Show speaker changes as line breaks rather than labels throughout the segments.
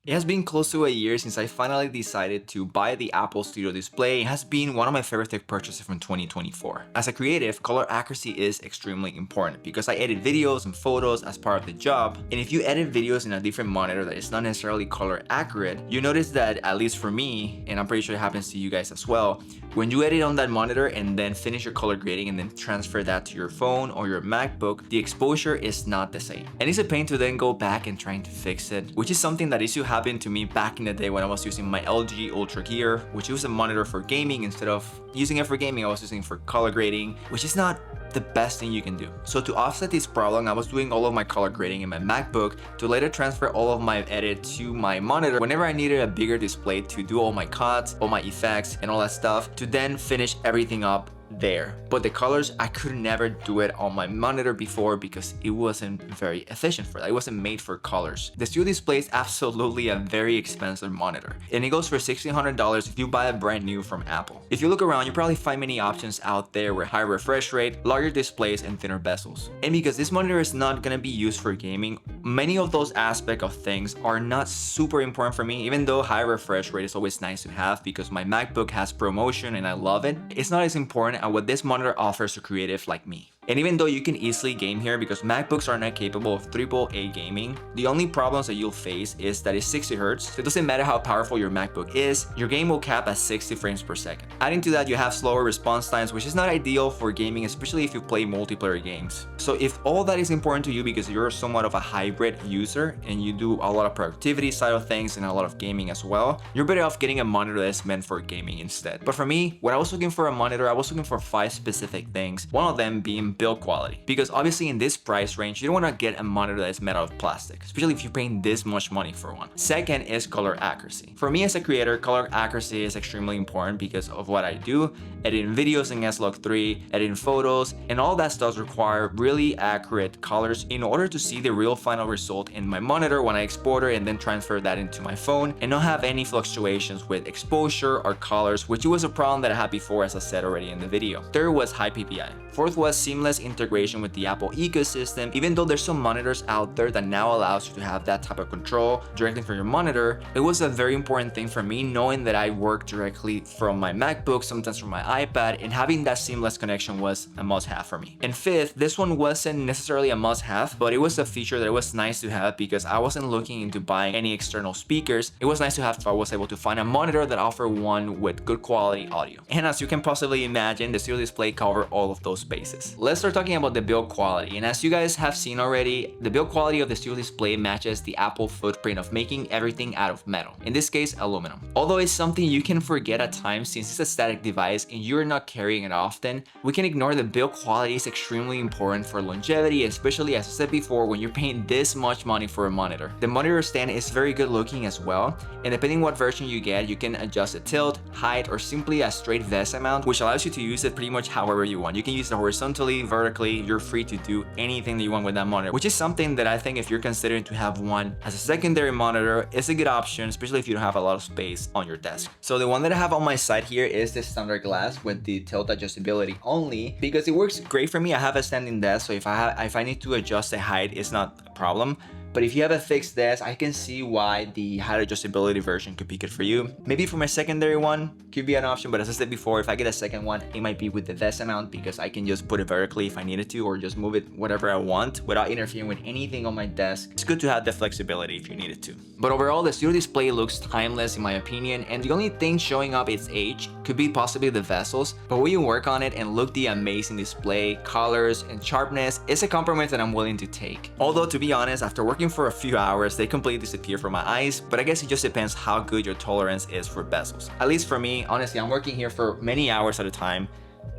It has been close to a year since I finally decided to buy the Apple Studio display. It has been one of my favorite tech purchases from 2024. As a creative, color accuracy is extremely important because I edit videos and photos as part of the job. And if you edit videos in a different monitor that is not necessarily color accurate, you notice that, at least for me, and I'm pretty sure it happens to you guys as well, when you edit on that monitor and then finish your color grading and then transfer that to your phone or your MacBook, the exposure is not the same. And it's a pain to then go back and trying to fix it, which is something that used to happen to me back in the day when I was using my LG Ultra Gear, which was a monitor for gaming. Instead of using it for gaming, I was using it for color grading, which is not the best thing you can do. So to offset this problem, I was doing all of my color grading in my MacBook to later transfer all of my edit to my monitor whenever I needed a bigger display to do all my cuts, all my effects, and all that stuff, to then finish everything up there. But the colors, I could never do it on my monitor before because it wasn't very efficient for that. It wasn't made for colors. The Studio Display is absolutely a very expensive monitor, and it goes for $1,600 if you buy it brand new from Apple. If you look around, you probably find many options out there with high refresh rate, larger displays, and thinner bezels. And because this monitor is not gonna be used for gaming, many of those aspects of things are not super important for me, even though high refresh rate is always nice to have because my MacBook has ProMotion and I love it. It's not as important at what this monitor offers to creative like me. And even though you can easily game here because MacBooks are not capable of AAA gaming, the only problems that you'll face is that it's 60 Hz, so it doesn't matter how powerful your MacBook is, your game will cap at 60 frames per second. Adding to that, you have slower response times, which is not ideal for gaming, especially if you play multiplayer games. So if all that is important to you because you're somewhat of a hybrid user and you do a lot of productivity side of things and a lot of gaming as well, you're better off getting a monitor that's meant for gaming instead. But for me, when I was looking for a monitor, I was looking for 5 specific things, one of them being build quality. Because obviously in this price range, you don't want to get a monitor that is made out of plastic, especially if you're paying this much money for one. Second is color accuracy. For me as a creator, color accuracy is extremely important because of what I do. Editing videos in S-Log3, editing photos, and all that stuff require really accurate colors in order to see the real final result in my monitor when I export it and then transfer that into my phone and not have any fluctuations with exposure or colors, which was a problem that I had before, as I said already in the video. Third was high PPI. Fourth was seamless integration with the Apple ecosystem. Even though there's some monitors out there that now allows you to have that type of control directly from your monitor, it was a very important thing for me knowing that I work directly from my MacBook, sometimes from my iPad, and having that seamless connection was a must-have for me. And fifth, this one wasn't necessarily a must-have, but it was a feature that it was nice to have because I wasn't looking into buying any external speakers. It was nice to have if I was able to find a monitor that offered one with good quality audio. And as you can possibly imagine, the Studio Display covered all of those bases. Let's start talking about the build quality. And as you guys have seen already, the build quality of the Studio Display matches the Apple footprint of making everything out of metal, in this case aluminum. Although it's something you can forget at times since it's a static device and you're not carrying it often, we can ignore the build quality is extremely important for longevity, especially as I said before, when you're paying this much money for a monitor. The monitor stand is very good looking as well, and depending what version you get, you can adjust the tilt, height, or simply a straight vest amount, which allows you to use it pretty much however you want. You can use it horizontally, vertically, you're free to do anything that you want with that monitor, which is something that I think if you're considering to have one as a secondary monitor, is a good option, especially if you don't have a lot of space on your desk. So the one that I have on my side here is the standard glass with the tilt adjustability only because it works great for me. I have a standing desk, so if I need to adjust the height, it's not a problem. But if you have a fixed desk, I can see why the height adjustability version could be good for you. Maybe for my secondary one, could be an option, but as I said before, if I get a second one, it might be with the vest amount because I can just put it vertically if I needed to, or just move it whatever I want without interfering with anything on my desk. It's good to have the flexibility if you needed to. But overall, the Studio Display looks timeless in my opinion, and the only thing showing up its age could be possibly the bezels, but when you work on it and look the amazing display, colors, and sharpness, it's a compromise that I'm willing to take. Although to be honest, after working for a few hours, they completely disappear from my eyes, but I guess it just depends how good your tolerance is for bezels. At least for me, honestly, I'm working here for many hours at a time.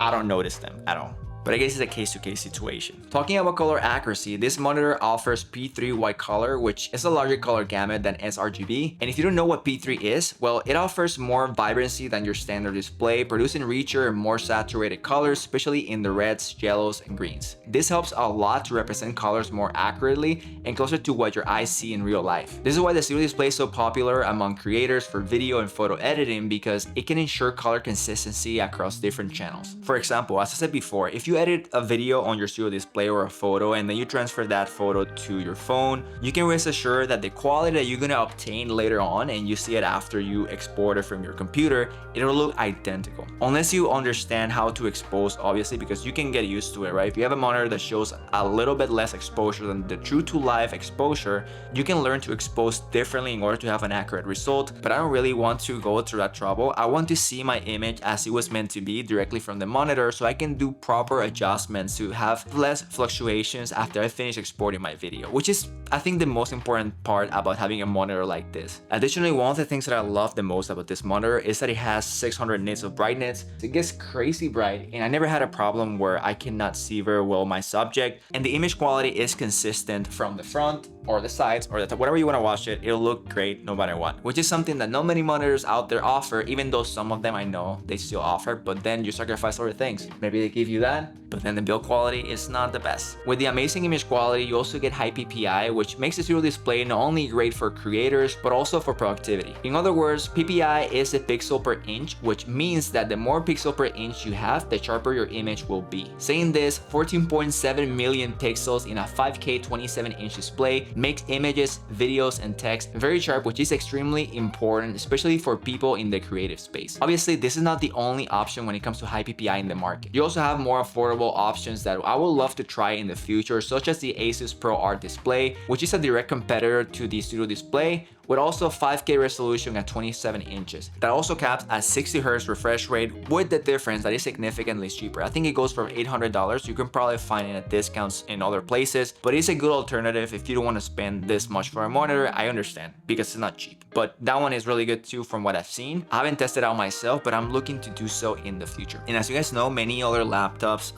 I don't notice them at all. But I guess it's a case-to-case situation. Talking about color accuracy, this monitor offers P3 white color, which is a larger color gamut than sRGB. And if you don't know what P3 is, well, it offers more vibrancy than your standard display, producing richer and more saturated colors, especially in the reds, yellows, and greens. This helps a lot to represent colors more accurately and closer to what your eyes see in real life. This is why the Studio Display is so popular among creators for video and photo editing because it can ensure color consistency across different channels. For example, as I said before, if you edit a video on your studio display or a photo and then you transfer that photo to your phone, you can rest assured that the quality that you're gonna obtain later on and you see it after you export it from your computer, it'll look identical. Unless you understand how to expose, obviously, because you can get used to it, right? If you have a monitor that shows a little bit less exposure than the true to life exposure, you can learn to expose differently in order to have an accurate result. But I don't really want to go through that trouble. I want to see my image as it was meant to be directly from the monitor so I can do proper adjustments to have less fluctuations after I finish exporting my video, which is, I think, the most important part about having a monitor like this. Additionally, one of the things that I love the most about this monitor is that it has 600 nits of brightness. It gets crazy bright, and I never had a problem where I cannot see very well my subject, and the image quality is consistent from the front or the sides or the top, whatever you want to watch it, it'll look great no matter what, which is something that not many monitors out there offer, even though some of them I know they still offer, but then you sacrifice other things. Maybe they give you that, but then the build quality is not the best. With the amazing image quality, you also get high PPI, which makes the studio display not only great for creators, but also for productivity. In other words, PPI is a pixel per inch, which means that the more pixel per inch you have, the sharper your image will be. Saying this, 14.7 million pixels in a 5K 27-inch display makes images, videos, and text very sharp, which is extremely important, especially for people in the creative space. Obviously, this is not the only option when it comes to high PPI in the market. You also have more affordable options that I would love to try in the future, such as the Asus Pro Art Display, which is a direct competitor to the Studio Display, with also 5K resolution at 27 inches. That also caps at 60 Hz refresh rate, with the difference that is significantly cheaper. I think it goes for $800. You can probably find it at discounts in other places, but it's a good alternative if you don't want to spend this much for a monitor. I understand, because it's not cheap. But that one is really good too from what I've seen. I haven't tested out myself, but I'm looking to do so in the future. And as you guys know, many other laptops,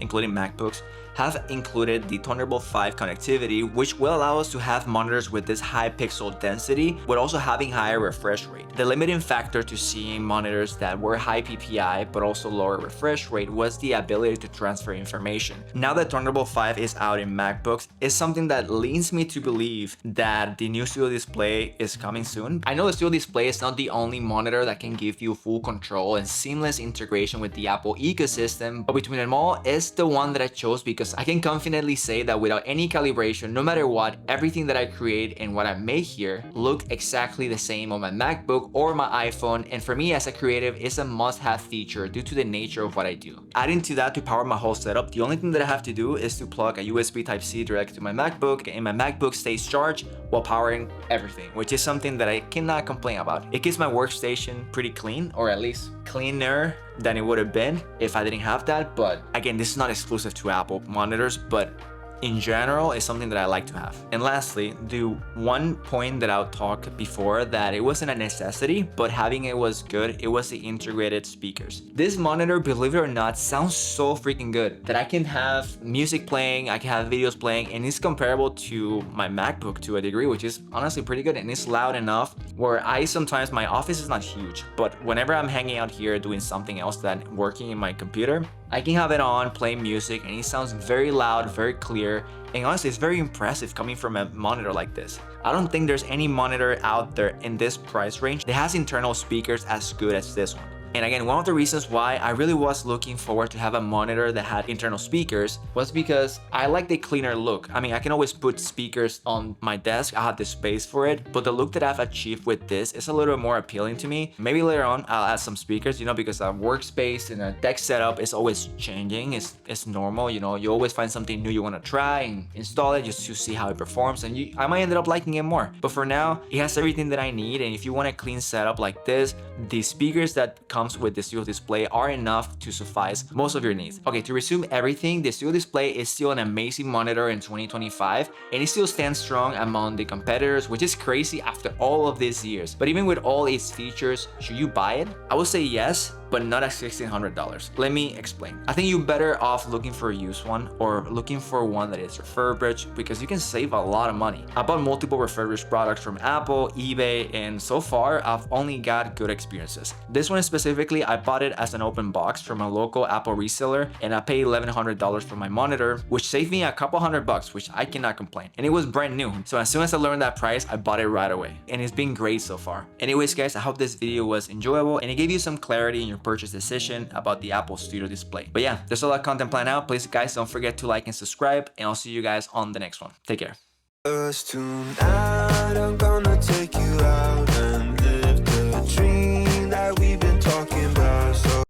including MacBooks, have included the Thunderbolt 5 connectivity, which will allow us to have monitors with this high pixel density, but also having higher refresh rate. The limiting factor to seeing monitors that were high PPI, but also lower refresh rate, was the ability to transfer information. Now that Thunderbolt 5 is out in MacBooks, it's something that leads me to believe that the new Studio Display is coming soon. I know the Studio Display is not the only monitor that can give you full control and seamless integration with the Apple ecosystem, but between them all, it's the one that I chose because I can confidently say that without any calibration, no matter what, everything that I create and what I make here look exactly the same on my MacBook or my iPhone, and for me as a creative, it's a must-have feature due to the nature of what I do. Adding to that, to power my whole setup, the only thing that I have to do is to plug a USB Type-C directly to my MacBook, and my MacBook stays charged while powering everything, which is something that I cannot complain about. It keeps my workstation pretty clean, or at least cleaner than it would have been if I didn't have that. But again, this is not exclusive to Apple monitors, but in general, it's something that I like to have. And lastly, the one point that I'll talk before, that it wasn't a necessity, but having it was good, it was the integrated speakers. This monitor, believe it or not, sounds so freaking good that I can have music playing, I can have videos playing, and it's comparable to my MacBook to a degree, which is honestly pretty good. And it's loud enough where sometimes my office is not huge, but whenever I'm hanging out here doing something else than working in my computer, I can have it on, play music, and it sounds very loud, very clear, and honestly, it's very impressive coming from a monitor like this. I don't think there's any monitor out there in this price range that has internal speakers as good as this one. And again, one of the reasons why I really was looking forward to have a monitor that had internal speakers was because I like the cleaner look. I mean, I can always put speakers on my desk, I had the space for it, but the look that I've achieved with this is a little more appealing to me. Maybe later on I'll add some speakers, because a workspace and a deck setup is always changing. It's normal, you always find something new you want to try and install it just to see how it performs, and I might end up liking it more. But for now, it has everything that I need, and if you want a clean setup like this, the speakers that come with the Studio Display are enough to suffice most of your needs. Okay, to resume everything, the Studio Display is still an amazing monitor in 2025, and it still stands strong among the competitors, which is crazy after all of these years. But even with all its features, should you buy it? I would say yes, but not at $1,600. Let me explain. I think you're better off looking for a used one, or looking for one that is refurbished, because you can save a lot of money. I bought multiple refurbished products from Apple, eBay, and so far I've only got good experiences. This one specifically, I bought it as an open box from a local Apple reseller, and I paid $1,100 for my monitor, which saved me a couple $100, which I cannot complain. And it was brand new, so as soon as I learned that price, I bought it right away, and it's been great so far. Anyways guys, I hope this video was enjoyable and it gave you some clarity in your informed purchase decision about the Apple Studio display. But yeah, there's a lot of content planned out. Please guys, don't forget to like and subscribe, and I'll see you guys on the next one. Take care.
Tonight I'm gonna take you out.